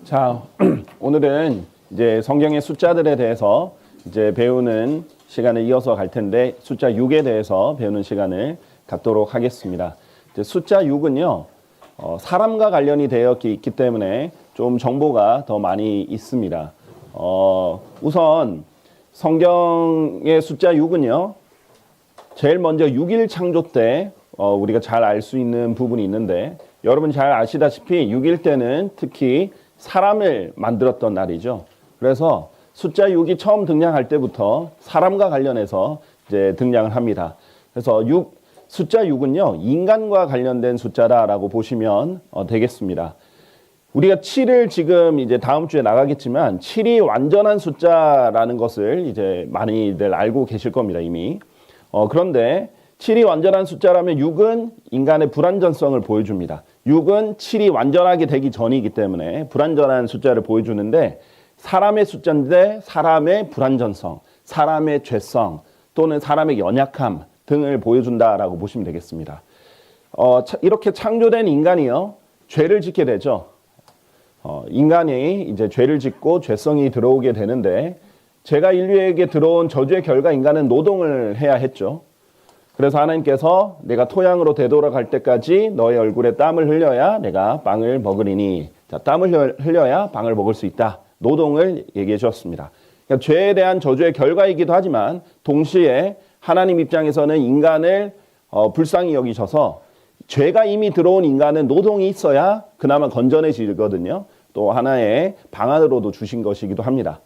자, 오늘은 이제 성경의 숫자들에 대해서 이제 배우는 시간을 이어서 갈 텐데 숫자 6에 대해서 배우는 시간을 갖도록 하겠습니다. 이제 숫자 6은요, 사람과 관련이 되어 있기 때문에 좀 정보가 더 많이 있습니다. 우선 성경의 숫자 6은요, 제일 먼저 6일 창조 때 우리가 잘 알 수 있는 부분이 있는데, 여러분 잘 아시다시피 6일 때는 특히 사람을 만들었던 날이죠. 그래서 숫자 6이 처음 등장할 때부터 사람과 관련해서 이제 등장을 합니다. 그래서 숫자 6은요, 인간과 관련된 숫자다라고 보시면 되겠습니다. 우리가 7을 지금 이제 다음 주에 나가겠지만 7이 완전한 숫자라는 것을 이제 많이들 알고 계실 겁니다, 이미. 그런데 7이 완전한 숫자라면 6은 인간의 불완전성을 보여줍니다. 6은 7이 완전하게 되기 전이기 때문에 불완전한 숫자를 보여주는데, 사람의 숫자인데 사람의 불완전성, 사람의 죄성 또는 사람의 연약함 등을 보여준다라고 보시면 되겠습니다. 이렇게 창조된 인간이요, 죄를 짓게 되죠. 인간이 이제 죄를 짓고 죄성이 들어오게 되는데, 죄가 인류에게 들어온 저주의 결과 인간은 노동을 해야 했죠. 그래서 하나님께서 내가 토양으로 되돌아갈 때까지 너의 얼굴에 땀을 흘려야 내가 빵을 먹으리니, 자, 땀을 흘려야 빵을 먹을 수 있다. 노동을 얘기해 주었습니다. 그러니까 죄에 대한 저주의 결과이기도 하지만 동시에 하나님 입장에서는 인간을 불쌍히 여기셔서 죄가 이미 들어온 인간은 노동이 있어야 그나마 건전해지거든요. 또 하나의 방안으로도 주신 것이기도 합니다.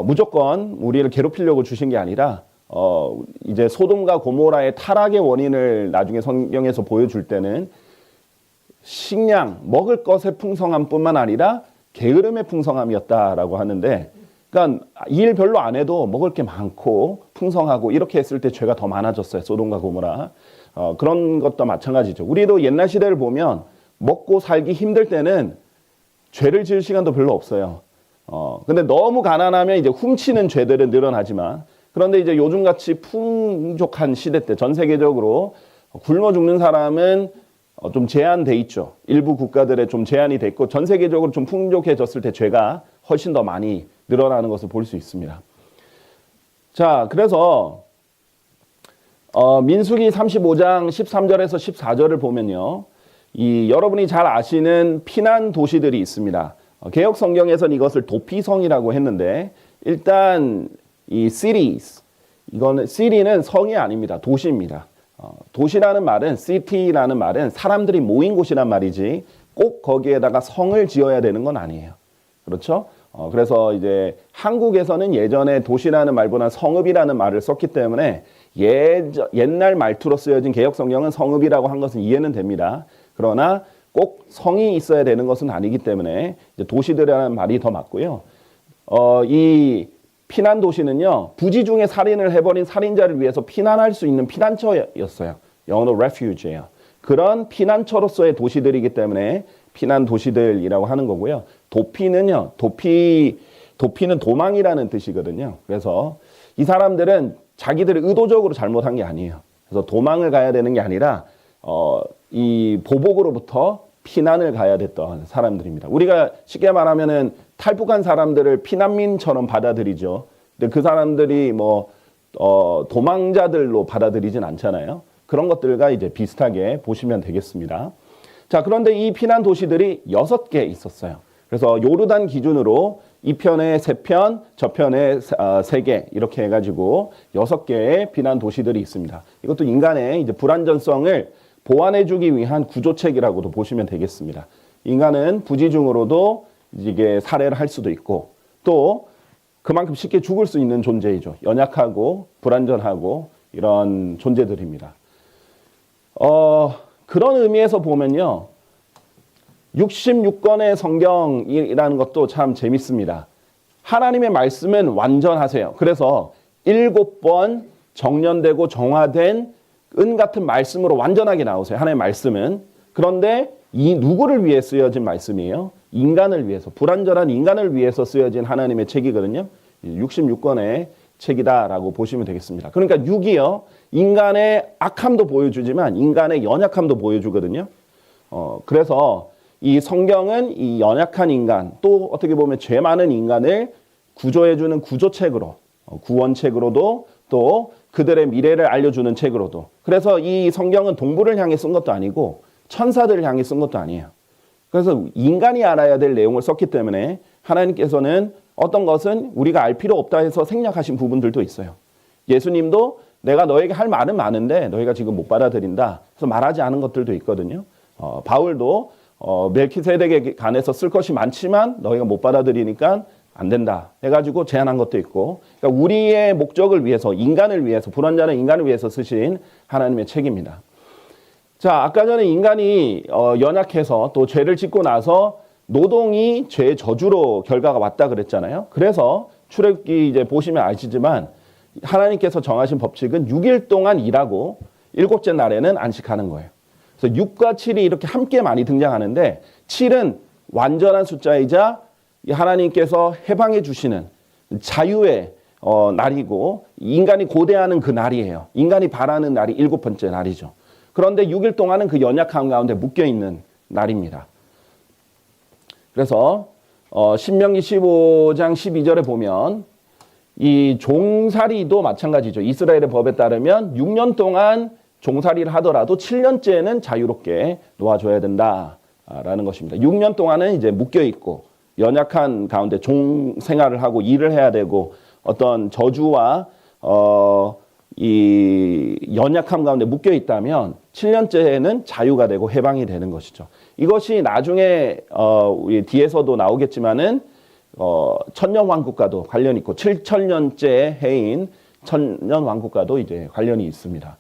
무조건 우리를 괴롭히려고 주신 게 아니라 이제 소돔과 고모라의 타락의 원인을 나중에 성경에서 보여줄 때는 식량, 먹을 것의 풍성함뿐만 아니라 게으름의 풍성함이었다라고 하는데, 그러니까 일 별로 안 해도 먹을 게 많고 풍성하고 이렇게 했을 때 죄가 더 많아졌어요. 소돔과 고모라. 그런 것도 마찬가지죠. 우리도 옛날 시대를 보면 먹고 살기 힘들 때는 죄를 지을 시간도 별로 없어요. 근데 너무 가난하면 이제 훔치는 죄들은 늘어나지만, 그런데 이제 요즘같이 풍족한 시대 때 전 세계적으로 굶어 죽는 사람은 좀 제한돼 있죠. 일부 국가들에 좀 제한이 돼 있고 전 세계적으로 좀 풍족해졌을 때 죄가 훨씬 더 많이 늘어나는 것을 볼 수 있습니다. 자, 그래서 민수기 35장 13절에서 14절을 보면요, 여러분이 잘 아시는 피난 도시들이 있습니다. 개역 성경에서는 이것을 도피성이라고 했는데, 일단 이 cities, 이거는 city는 성이 아닙니다. 도시입니다. 도시라는 말은, city라는 말은 사람들이 모인 곳이란 말이지 꼭 거기에다가 성을 지어야 되는 건 아니에요. 그렇죠? 그래서 이제 한국에서는 예전에 도시라는 말보다 성읍이라는 말을 썼기 때문에 옛날 말투로 쓰여진 개역 성경은 성읍이라고 한 것은 이해는 됩니다. 그러나 꼭 성이 있어야 되는 것은 아니기 때문에 이제 도시들이라는 말이 더 맞고요. 이 피난 도시는요, 부지 중에 살인을 해버린 살인자를 위해서 피난할 수 있는 피난처였어요. 영어로 refuge예요. 그런 피난처로서의 도시들이기 때문에 피난 도시들이라고 하는 거고요. 도피는요, 도피는 도망이라는 뜻이거든요. 그래서 이 사람들은 자기들이 의도적으로 잘못한 게 아니에요. 그래서 도망을 가야 되는 게 아니라 이 보복으로부터 피난을 가야 됐던 사람들입니다. 우리가 쉽게 말하면은 탈북한 사람들을 피난민처럼 받아들이죠. 근데 그 사람들이 도망자들로 받아들이진 않잖아요. 그런 것들과 이제 비슷하게 보시면 되겠습니다. 자, 그런데 이 피난 도시들이 6개 있었어요. 그래서 요르단 기준으로 이 편에 3편, 저 편에 3개 이렇게 해가지고 6개의 피난 도시들이 있습니다. 이것도 인간의 이제 불완전성을 보완해주기 위한 구조책이라고도 보시면 되겠습니다. 인간은 부지중으로도 이게 살해를 할 수도 있고 또 그만큼 쉽게 죽을 수 있는 존재이죠. 연약하고 불완전하고 이런 존재들입니다. 그런 의미에서 보면요, 66권의 성경이라는 것도 참 재밌습니다. 하나님의 말씀은 완전하세요. 그래서 7번 정련되고 정화된 은 같은 말씀으로 완전하게 나오세요. 하나님의 말씀은. 그런데 이 누구를 위해 쓰여진 말씀이에요? 인간을 위해서, 불완전한 인간을 위해서 쓰여진 하나님의 책이거든요. 66권의 책이다라고 보시면 되겠습니다. 그러니까 6이요, 인간의 악함도 보여주지만 인간의 연약함도 보여주거든요. 그래서 이 성경은 이 연약한 인간, 또 어떻게 보면 죄 많은 인간을 구조해주는 구조책으로, 구원책으로도, 또 그들의 미래를 알려주는 책으로도. 그래서 이 성경은 동물을 향해 쓴 것도 아니고 천사들을 향해 쓴 것도 아니에요. 그래서 인간이 알아야 될 내용을 썼기 때문에 하나님께서는 어떤 것은 우리가 알 필요 없다 해서 생략하신 부분들도 있어요. 예수님도 내가 너에게 할 말은 많은데 너희가 지금 못 받아들인다. 그래서 말하지 않은 것들도 있거든요. 바울도 멜키세덱에 관해서 쓸 것이 많지만 너희가 못 받아들이니까 안 된다 해가지고 제안한 것도 있고, 그러니까 우리의 목적을 위해서, 인간을 위해서, 불완전한 인간을 위해서 쓰신 하나님의 책입니다. 자, 아까 전에 인간이 연약해서 또 죄를 짓고 나서 노동이 죄의 저주로 결과가 왔다 그랬잖아요. 그래서 출애굽기 이제 보시면 아시지만 하나님께서 정하신 법칙은 6일 동안 일하고 7째 날에는 안식하는 거예요. 그래서 6과 7이 이렇게 함께 많이 등장하는데 7은 완전한 숫자이자 하나님께서 해방해 주시는 자유의 날이고 인간이 고대하는 그 날이에요. 인간이 바라는 날이 7번째 날이죠. 그런데 6일 동안은 그 연약함 가운데 묶여있는 날입니다. 그래서 신명기 15장 12절에 보면 이 종살이도 마찬가지죠. 이스라엘의 법에 따르면 6년 동안 종살이를 하더라도 7년째는 자유롭게 놓아줘야 된다라는 것입니다. 6년 동안은 이제 묶여있고 연약한 가운데 종 생활을 하고 일을 해야 되고 어떤 저주와 이 연약함 가운데 묶여 있다면 7년째에는 자유가 되고 해방이 되는 것이죠. 이것이 나중에 우리 뒤에서도 나오겠지만은 천년왕국과도 관련이 있고 7천년째 해인 천년왕국과도 이제 관련이 있습니다.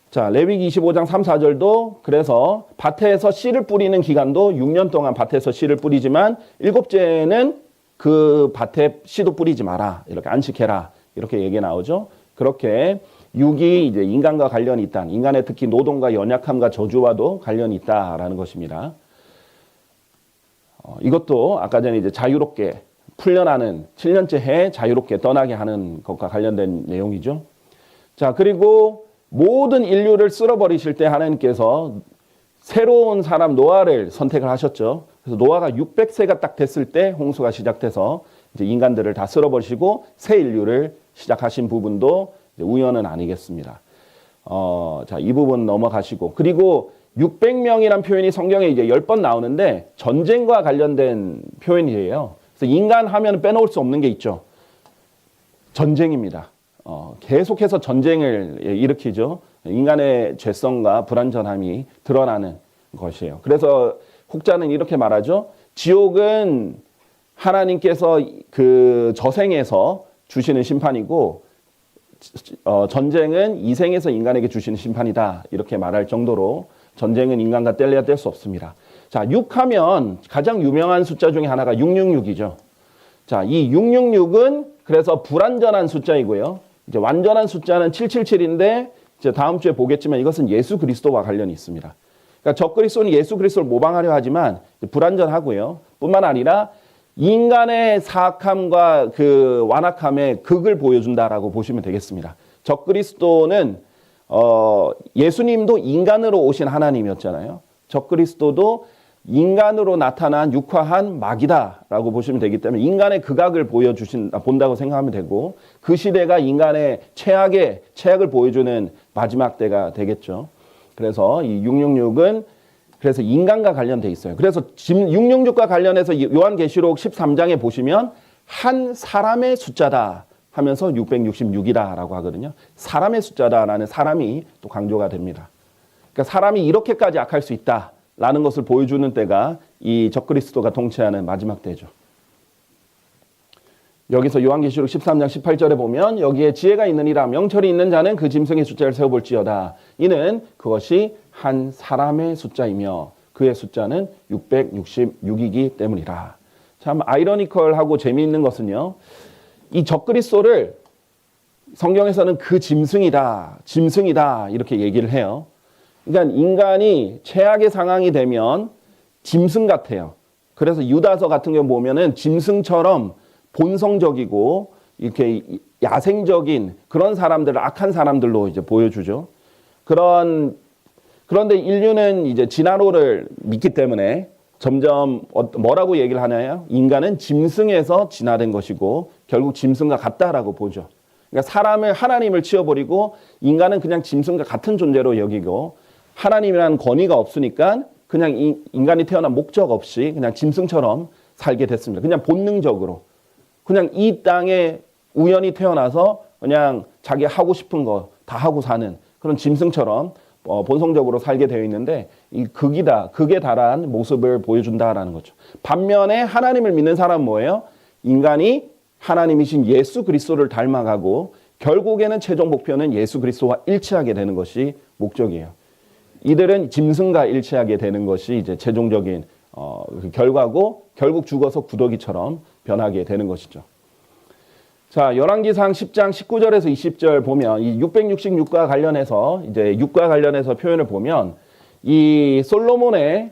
자, 레위기 25장 3, 4절도 그래서 밭에서 씨를 뿌리는 기간도 6년 동안 밭에서 씨를 뿌리지만 7째에는 그 밭에 씨도 뿌리지 마라. 이렇게 안식해라. 이렇게 얘기 나오죠. 그렇게 6이 이제 인간과 관련이 있다. 인간의 특히 노동과 연약함과 저주와도 관련이 있다라는 것입니다. 이것도 아까 전에 이제 자유롭게 풀려나는 7년째 해 자유롭게 떠나게 하는 것과 관련된 내용이죠. 자, 그리고 모든 인류를 쓸어버리실 때 하나님께서 새로운 사람 노아를 선택을 하셨죠. 그래서 노아가 600세가 딱 됐을 때 홍수가 시작돼서 이제 인간들을 다 쓸어버리시고 새 인류를 시작하신 부분도 이제 우연은 아니겠습니다. 자, 이 부분 넘어가시고, 그리고 600명이란 표현이 성경에 이제 10번 나오는데 전쟁과 관련된 표현이에요. 그래서 인간 하면 빼놓을 수 없는 게 있죠. 전쟁입니다. 계속해서 전쟁을 일으키죠. 인간의 죄성과 불완전함이 드러나는 것이에요. 그래서 혹자는 이렇게 말하죠. 지옥은 하나님께서 그 저생에서 주시는 심판이고 전쟁은 이생에서 인간에게 주시는 심판이다. 이렇게 말할 정도로 전쟁은 인간과 뗄래야 뗄 수 없습니다. 자, 6하면 가장 유명한 숫자 중에 하나가 666이죠. 자, 이 666은 그래서 불완전한 숫자이고요. 이제 완전한 숫자는 777인데 이제 다음 주에 보겠지만 이것은 예수 그리스도와 관련이 있습니다. 그러니까 적그리스도는 예수 그리스도를 모방하려 하지만 불완전하고요. 뿐만 아니라 인간의 사악함과 그 완악함의 극을 보여준다라고 보시면 되겠습니다. 적그리스도는 예수님도 인간으로 오신 하나님이었잖아요. 적그리스도도 인간으로 나타난 육화한 마귀다라고 보시면 되기 때문에 인간의 극악을 본다고 생각하면 되고, 그 시대가 인간의 최악을 보여주는 마지막 때가 되겠죠. 그래서 이 666은 그래서 인간과 관련돼 있어요. 그래서 666과 관련해서 요한계시록 13장에 보시면 한 사람의 숫자다 하면서 666이다라고 하거든요. 사람의 숫자다라는 사람이 또 강조가 됩니다. 그러니까 사람이 이렇게까지 악할 수 있다라는 것을 보여주는 때가 이 적그리스도가 통치하는 마지막 때죠. 여기서 요한계시록 13장 18절에 보면 여기에 지혜가 있느니라 명철이 있는 자는 그 짐승의 숫자를 세어볼지어다. 이는 그것이 한 사람의 숫자이며 그의 숫자는 666이기 때문이라. 참 아이러니컬하고 재미있는 것은요. 이 적그리스도를 성경에서는 그 짐승이다 이렇게 얘기를 해요. 그러니까 인간이 최악의 상황이 되면 짐승 같아요. 그래서 유다서 같은 경우 보면은 짐승처럼 본성적이고 이렇게 야생적인 그런 사람들을 악한 사람들로 이제 보여주죠. 그런데 인류는 이제 진화론을 믿기 때문에 점점 뭐라고 얘기를 하나요? 인간은 짐승에서 진화된 것이고 결국 짐승과 같다라고 보죠. 그러니까 하나님을 치워버리고 인간은 그냥 짐승과 같은 존재로 여기고 하나님이라는 권위가 없으니까 그냥 인간이 태어난 목적 없이 그냥 짐승처럼 살게 됐습니다. 그냥 본능적으로. 그냥 이 땅에 우연히 태어나서 그냥 자기 하고 싶은 거 다 하고 사는 그런 짐승처럼 본성적으로 살게 되어 있는데 이 극에 달한 모습을 보여준다라는 거죠. 반면에 하나님을 믿는 사람은 뭐예요? 인간이 하나님이신 예수 그리스도를 닮아가고 결국에는 최종 목표는 예수 그리스도와 일치하게 되는 것이 목적이에요. 이들은 짐승과 일치하게 되는 것이 이제 최종적인 결과고 결국 죽어서 구더기처럼 변하게 되는 것이죠. 자, 열왕기상 10장 19절에서 20절 보면 이 666과 관련해서 이제 6과 관련해서 표현을 보면 이 솔로몬이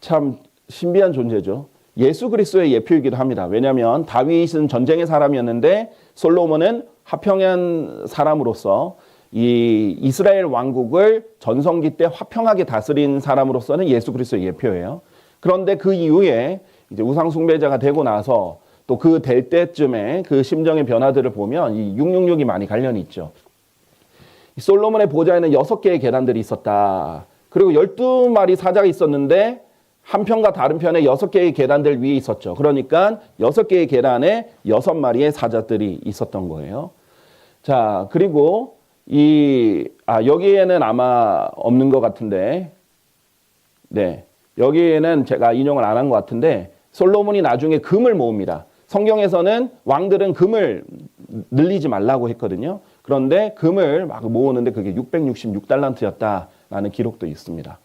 참 신비한 존재죠. 예수 그리스도의 예표이기도 합니다. 왜냐하면 다윗은 전쟁의 사람이었는데 솔로몬은 화평한 사람으로서 이 이스라엘 왕국을 전성기 때 화평하게 다스린 사람으로서는 예수 그리스도의 예표예요. 그런데 그 이후에 이제 우상 숭배자가 되고 나서 또 그 될 때쯤에 그 심정의 변화들을 보면 이 666이 많이 관련이 있죠. 솔로몬의 보좌에는 6개의 계단들이 있었다. 그리고 12마리 사자가 있었는데 한 편과 다른 편에 6개의 계단들 위에 있었죠. 그러니까 6개의 계단에 6마리의 사자들이 있었던 거예요. 자, 그리고 여기에는 아마 없는 것 같은데, 네. 여기에는 제가 인용을 안 한 것 같은데, 솔로몬이 나중에 금을 모읍니다. 성경에서는 왕들은 금을 늘리지 말라고 했거든요. 그런데 금을 막 모으는데 그게 666달란트였다라는 기록도 있습니다.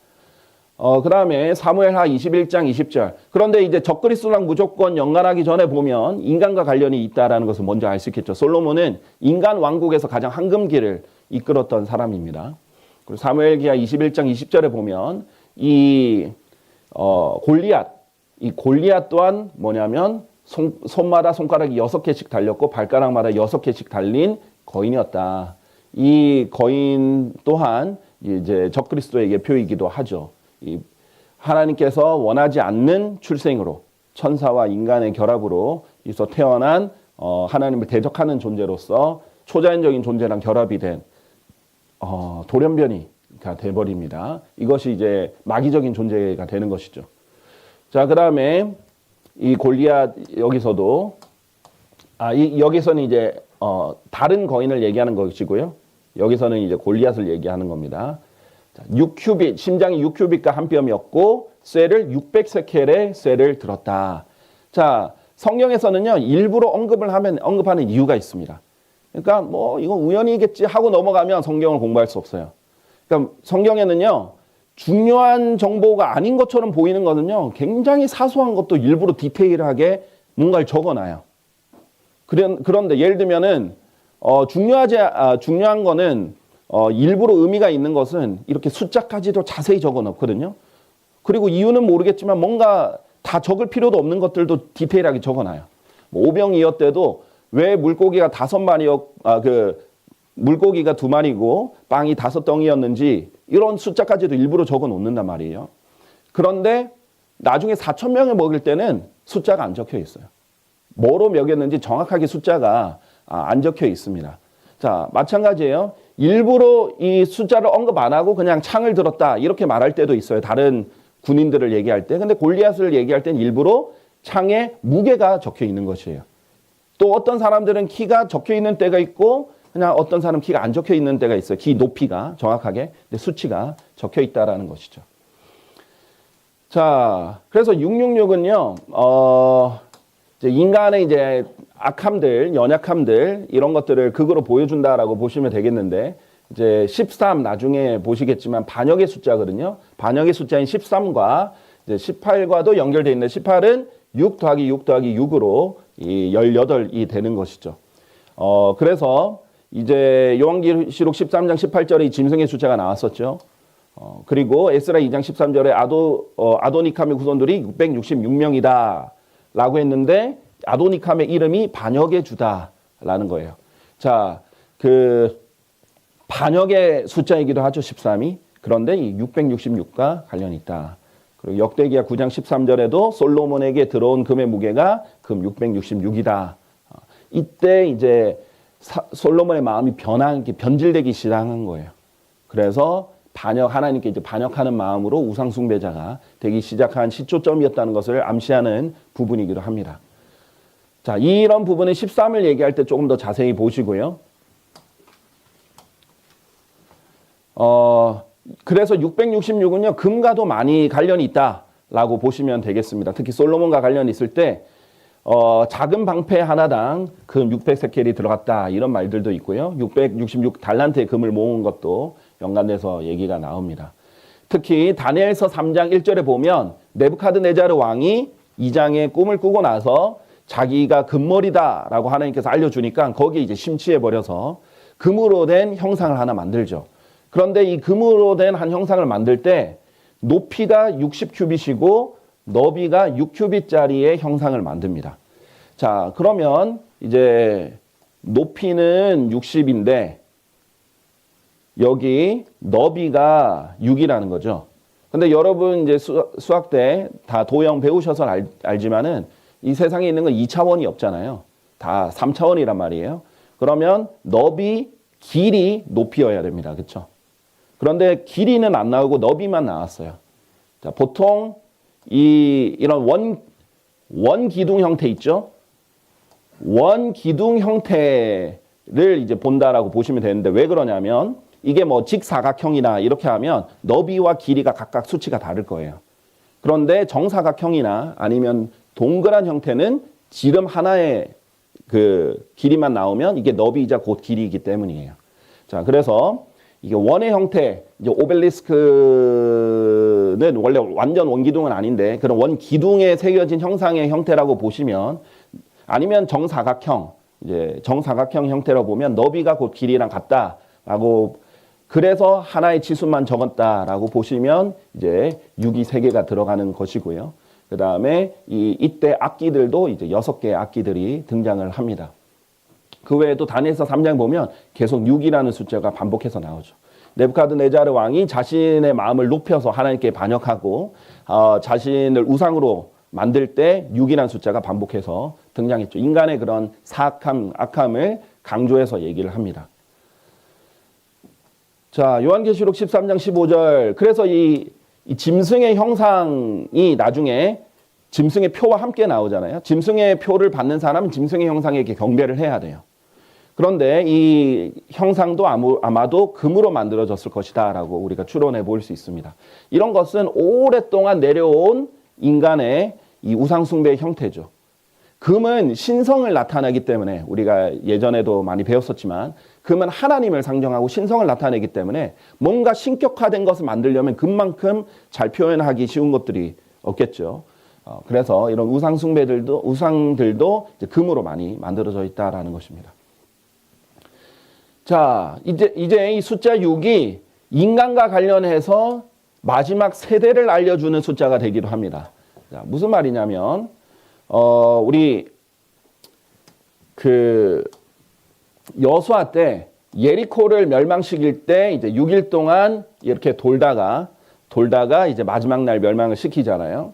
그 다음에 사무엘하 21장 20절. 그런데 이제 적그리스도랑 무조건 연관하기 전에 보면 인간과 관련이 있다라는 것을 먼저 알 수 있겠죠. 솔로몬은 인간 왕국에서 가장 황금기를 이끌었던 사람입니다. 그리고 사무엘기하 21장 20절에 보면 이 골리앗 또한 뭐냐면 손마다 손가락이 6개씩 달렸고 발가락마다 6개씩 달린 거인이었다. 이 거인 또한 이제 적그리스도의 예표이기도 하죠. 하나님께서 원하지 않는 출생으로 천사와 인간의 결합으로 있어 태어난 하나님을 대적하는 존재로서 초자연적인 존재랑 결합이 된 돌연변이가 돼버립니다. 이것이 이제 마귀적인 존재가 되는 것이죠. 자, 그 다음에 이 골리앗 여기서도 여기서는 이제 다른 거인을 얘기하는 것이고요. 여기서는 이제 골리앗을 얘기하는 겁니다. 6큐빗, 심장이 6큐빗과 한 뼘이었고 쇠를 600세켈의 쇠를 들었다. 자, 성경에서는요 일부러 언급하는 이유가 있습니다. 그러니까 뭐 이건 우연이겠지 하고 넘어가면 성경을 공부할 수 없어요. 그러니까 성경에는요 중요한 정보가 아닌 것처럼 보이는 거는요 굉장히 사소한 것도 일부러 디테일하게 뭔가를 적어놔요. 그런데 예를 들면은 중요한 거는 일부러 의미가 있는 것은 이렇게 숫자까지도 자세히 적어 놓거든요. 그리고 이유는 모르겠지만 뭔가 다 적을 필요도 없는 것들도 디테일하게 적어 놔요. 오병이어 때도 왜 물고기가 5마리, 물고기가 2마리고 빵이 5덩이였는지 이런 숫자까지도 일부러 적어 놓는단 말이에요. 그런데 나중에 4,000명을 먹일 때는 숫자가 안 적혀 있어요. 뭐로 먹였는지 정확하게 숫자가 안 적혀 있습니다. 자, 마찬가지예요. 일부러 이 숫자를 언급 안 하고 그냥 창을 들었다 이렇게 말할 때도 있어요. 다른 군인들을 얘기할 때. 근데 골리앗을 얘기할 때는 일부러 창에 무게가 적혀 있는 것이에요. 또 어떤 사람들은 키가 적혀 있는 때가 있고 그냥 어떤 사람 키가 안 적혀 있는 때가 있어요. 키 높이가 정확하게 근데 수치가 적혀 있다라는 것이죠. 자, 그래서 666은요. 이제 인간의 이제 악함들, 연약함들 이런 것들을 극으로 보여준다라고 보시면 되겠는데 이제 13 나중에 보시겠지만 반역의 숫자거든요. 반역의 숫자인 13과 이제 18과도 연결되어 있는데 18은 6 더하기 6 더하기 6으로 이 18이 되는 것이죠. 그래서 이제 요한계시록 13장 18절에 이 짐승의 숫자가 나왔었죠. 그리고 에스라 2장 13절에 아도니캄의 후손들이 666명이다 라고 했는데 아도니캄의 이름이 반역의 주다라는 거예요. 자, 그 반역의 숫자이기도 하죠, 13이. 그런데 이 666과 관련이 있다. 그리고 역대기야 9장 13절에도 솔로몬에게 들어온 금의 무게가 금 666이다. 이때 이제 솔로몬의 마음이 변질되기 시작한 거예요. 그래서 하나님께 이제 반역하는 마음으로 우상 숭배자가 되기 시작한 시초점이었다는 것을 암시하는 부분이기도 합니다. 자, 이런 부분은 13을 얘기할 때 조금 더 자세히 보시고요. 그래서 666은요, 금과도 많이 관련이 있다라고 보시면 되겠습니다. 특히 솔로몬과 관련이 있을 때, 작은 방패 하나당 금 600세켈이 들어갔다, 이런 말들도 있고요. 666달란트의 금을 모은 것도 연관돼서 얘기가 나옵니다. 특히 다니엘서 3장 1절에 보면 네부카드네자르 왕이 2장의 꿈을 꾸고 나서 자기가 금머리다라고 하나님께서 알려주니까 거기에 이제 심취해버려서 금으로 된 형상을 하나 만들죠. 그런데 이 금으로 된 한 형상을 만들 때 높이가 60큐빗이고 너비가 6큐빗짜리의 형상을 만듭니다. 자, 그러면 이제 높이는 60인데 여기 너비가 6이라는 거죠. 근데 여러분 이제 수학 때 다 도형 배우셔서 알지만은 이 세상에 있는 건 2차원이 없잖아요. 다 3차원이란 말이에요. 그러면 너비, 길이, 높이여야 됩니다. 그렇죠? 그런데 길이는 안 나오고 너비만 나왔어요. 자, 보통 이런 원기둥 형태 있죠? 원기둥 형태를 이제 본다라고 보시면 되는데 왜 그러냐면 이게 뭐 직사각형이나 이렇게 하면 너비와 길이가 각각 수치가 다를 거예요. 그런데 정사각형이나 아니면 동그란 형태는 지름 하나의 그 길이만 나오면 이게 너비이자 곧 길이이기 때문이에요. 자, 그래서 이게 원의 형태, 이제 오벨리스크는 원래 완전 원기둥은 아닌데 그런 원기둥에 새겨진 형상의 형태라고 보시면 아니면 정사각형, 이제 정사각형 형태로 보면 너비가 곧 길이랑 같다라고 그래서 하나의 치수만 적었다라고 보시면 이제 6이 3개가 들어가는 것이고요. 그 다음에 이때 악기들도 이제 6개의 악기들이 등장을 합니다. 그 외에도 다니엘서 3장 보면 계속 6이라는 숫자가 반복해서 나오죠. 네부카드네자르 왕이 자신의 마음을 높여서 하나님께 반역하고 자신을 우상으로 만들 때 6이라는 숫자가 반복해서 등장했죠. 인간의 그런 사악함, 악함을 강조해서 얘기를 합니다. 자, 요한계시록 13장 15절. 그래서 이 짐승의 형상이 나중에 짐승의 표와 함께 나오잖아요. 짐승의 표를 받는 사람은 짐승의 형상에게 경배를 해야 돼요. 그런데 이 형상도 아마도 금으로 만들어졌을 것이다 라고 우리가 추론해 볼 수 있습니다. 이런 것은 오랫동안 내려온 인간의 이 우상숭배의 형태죠. 금은 신성을 나타내기 때문에 우리가 예전에도 많이 배웠었지만 금은 하나님을 상정하고 신성을 나타내기 때문에 뭔가 신격화된 것을 만들려면 금만큼 잘 표현하기 쉬운 것들이 없겠죠. 그래서 이런 우상들도 이제 금으로 많이 만들어져 있다라는 것입니다. 자, 이제 이 숫자 6이 인간과 관련해서 마지막 세대를 알려주는 숫자가 되기도 합니다. 자, 무슨 말이냐면 우리 그 여호수아 때 예리코를 멸망시킬 때 이제 6일 동안 이렇게 돌다가 이제 마지막 날 멸망을 시키잖아요.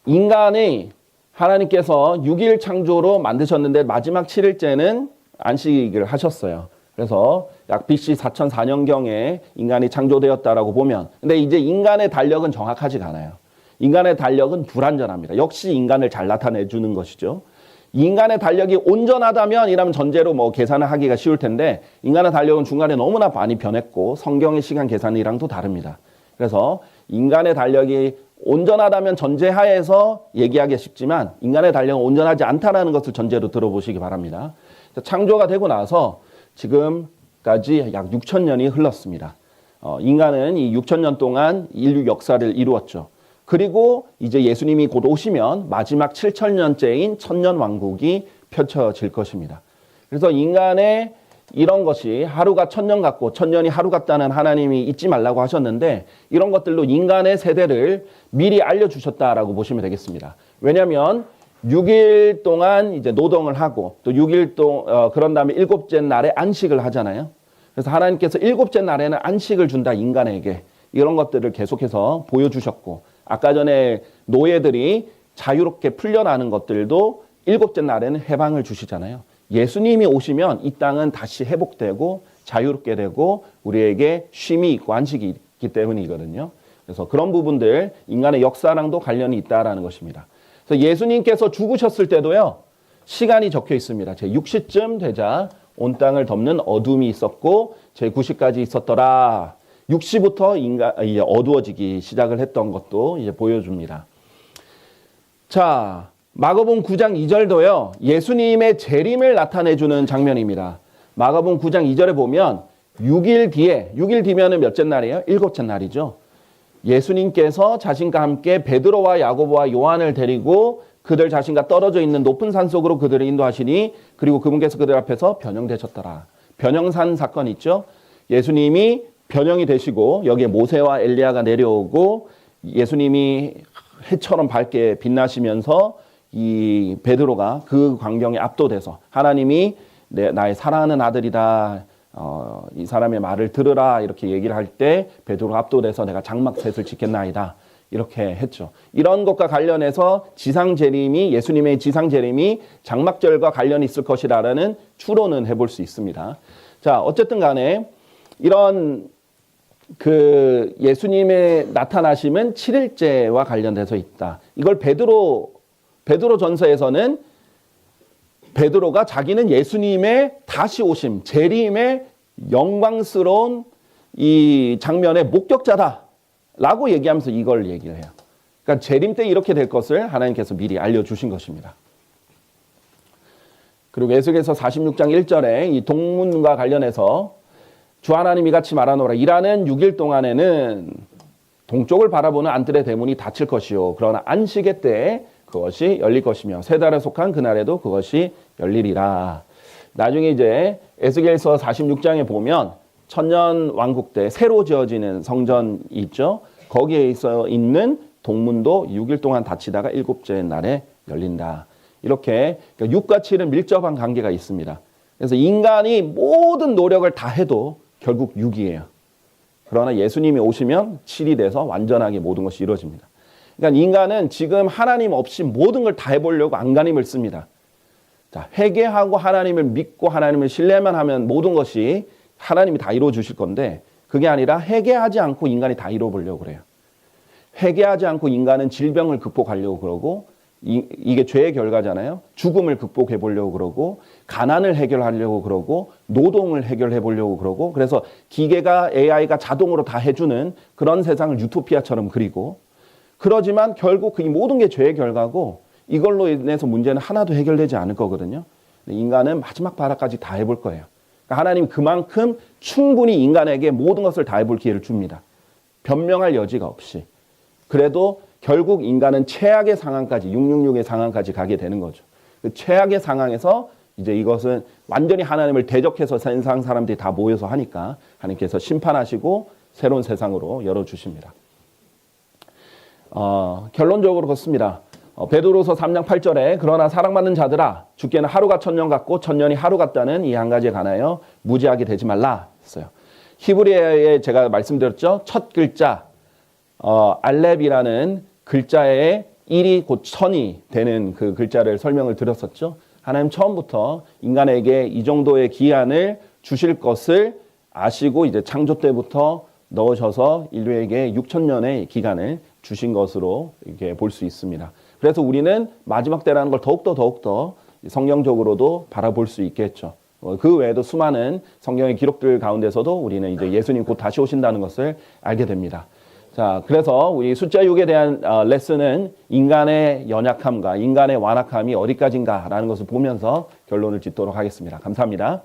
인간이 하나님께서 6일 창조로 만드셨는데 마지막 7일째는 안식을 하셨어요. 그래서 약 BC 4004년경에 인간이 창조되었다라고 보면 근데 이제 인간의 달력은 정확하지가 않아요. 인간의 달력은 불완전합니다. 역시 인간을 잘 나타내주는 것이죠. 인간의 달력이 온전하다면 이라면 전제로 뭐 계산을 하기가 쉬울 텐데 인간의 달력은 중간에 너무나 많이 변했고 성경의 시간 계산이랑도 다릅니다. 그래서 인간의 달력이 온전하다면 전제하에서 얘기하기 쉽지만 인간의 달력은 온전하지 않다라는 것을 전제로 들어보시기 바랍니다. 창조가 되고 나서 지금까지 약 6,000년이 흘렀습니다. 인간은 이 6,000년 동안 인류 역사를 이루었죠. 그리고 이제 예수님이 곧 오시면 마지막 7,000년째인 천년왕국이 펼쳐질 것입니다. 그래서 인간의 이런 것이 하루가 1,000년 같고 1,000년이 하루 같다는 하나님이 잊지 말라고 하셨는데 이런 것들로 인간의 세대를 미리 알려주셨다라고 보시면 되겠습니다. 왜냐하면 6일 동안 이제 노동을 하고 또 6일 그런 다음에 7째 날에 안식을 하잖아요. 그래서 하나님께서 7째 날에는 안식을 준다 인간에게. 이런 것들을 계속해서 보여주셨고, 아까 전에 노예들이 자유롭게 풀려나는 것들도 일곱째 날에는 해방을 주시잖아요. 예수님이 오시면 이 땅은 다시 회복되고 자유롭게 되고 우리에게 쉼이 있고 안식이 있기 때문이거든요. 그래서 그런 부분들, 인간의 역사랑도 관련이 있다라는 것입니다. 그래서 예수님께서 죽으셨을 때도요, 시간이 적혀 있습니다. 제6시쯤 되자 온 땅을 덮는 어둠이 있었고 제9시까지 있었더라. 6시부터 이제 어두워지기 시작을 했던 것도 이제 보여줍니다. 자, 마가복음 9장 2절도요, 예수님의 재림을 나타내주는 장면입니다. 마가복음 9장 2절에 보면 6일 뒤면은 몇째 날이에요? 일곱째 날이죠. 예수님께서 자신과 함께 베드로와 야고보와 요한을 데리고 그들 자신과 떨어져 있는 높은 산 속으로 그들을 인도하시니, 그리고 그분께서 그들 앞에서 변형되셨더라. 변형산 사건 있죠. 예수님이 변형이 되시고 여기에 모세와 엘리야가 내려오고 예수님이 해처럼 밝게 빛나시면서 이 베드로가 그 광경에 압도돼서 하나님이 나의 사랑하는 아들이다, 이 사람의 말을 들으라, 이렇게 얘기를 할 때 베드로가 압도돼서 내가 장막셋을 짓겠나이다, 이렇게 했죠. 이런 것과 관련해서 예수님의 지상재림이 장막절과 관련이 있을 것이라는 추론은 해볼 수 있습니다. 자, 어쨌든 간에 이런 그 예수님의 나타나심은 7일째와 관련돼서 있다. 이걸 베드로 전서에서는 베드로가 자기는 예수님의 다시 오심, 재림의 영광스러운 이 장면의 목격자다라고 얘기하면서 이걸 얘기를 해요. 그러니까 재림 때 이렇게 될 것을 하나님께서 미리 알려주신 것입니다. 그리고 에스겔서 46장 1절에 이 동문과 관련해서 주 하나님 이같이 말하노라. 일하는 6일 동안에는 동쪽을 바라보는 안뜰의 대문이 닫힐 것이요, 그러나 안식의 때에 그것이 열릴 것이며 세 달에 속한 그날에도 그것이 열리리라. 나중에 이제 에스겔서 46장에 보면 천년 왕국 때 새로 지어지는 성전이 있죠. 거기에 있는 동문도 6일 동안 닫히다가 일곱째 날에 열린다. 이렇게 그러니까 6과 7은 밀접한 관계가 있습니다. 그래서 인간이 모든 노력을 다 해도 결국 6이에요. 그러나 예수님이 오시면 7이 돼서 완전하게 모든 것이 이루어집니다. 그러니까 인간은 지금 하나님 없이 모든 걸 다 해보려고 안간힘을 씁니다. 자, 회개하고 하나님을 믿고 하나님을 신뢰만 하면 모든 것이 하나님이 다 이루어 주실 건데, 그게 아니라 회개하지 않고 인간이 다 이루어보려고 그래요. 회개하지 않고 인간은 질병을 극복하려고 그러고, 이게 죄의 결과잖아요. 죽음을 극복해 보려고 그러고, 가난을 해결하려고 그러고, 노동을 해결해 보려고 그러고, 그래서 기계가 AI가 자동으로 다 해주는 그런 세상을 유토피아처럼 그리고, 그러지만 결국 이 모든 게 죄의 결과고 이걸로 인해서 문제는 하나도 해결되지 않을 거거든요. 인간은 마지막 발악까지 다 해볼 거예요. 그러니까 하나님 그만큼 충분히 인간에게 모든 것을 다 해볼 기회를 줍니다. 변명할 여지가 없이. 그래도 결국 인간은 최악의 상황까지, 666의 상황까지 가게 되는 거죠. 그 최악의 상황에서 이제 이것은 완전히 하나님을 대적해서 세상 사람들이 다 모여서 하니까 하나님께서 심판하시고 새로운 세상으로 열어주십니다. 결론적으로 그렇습니다. 베드로서 3장 8절에 그러나 사랑받는 자들아 주께는 하루가 천년 같고 천년이 하루 같다는 이 한 가지에 관하여 무지하게 되지 말라 했어요. 히브리어에 제가 말씀드렸죠. 첫 글자 알렙이라는 글자의 1이 곧 1000이 되는 그 글자를 설명을 드렸었죠. 하나님 처음부터 인간에게 이 정도의 기한을 주실 것을 아시고 이제 창조 때부터 넣으셔서 인류에게 6000년의 기간을 주신 것으로 이렇게 볼 수 있습니다. 그래서 우리는 마지막 때라는 걸 더욱더 성경적으로도 바라볼 수 있겠죠. 그 외에도 수많은 성경의 기록들 가운데서도 우리는 이제 예수님 곧 다시 오신다는 것을 알게 됩니다. 자, 그래서 우리 숫자 6에 대한 레슨은 인간의 연약함과 인간의 완악함이 어디까지인가라는 것을 보면서 결론을 짓도록 하겠습니다. 감사합니다.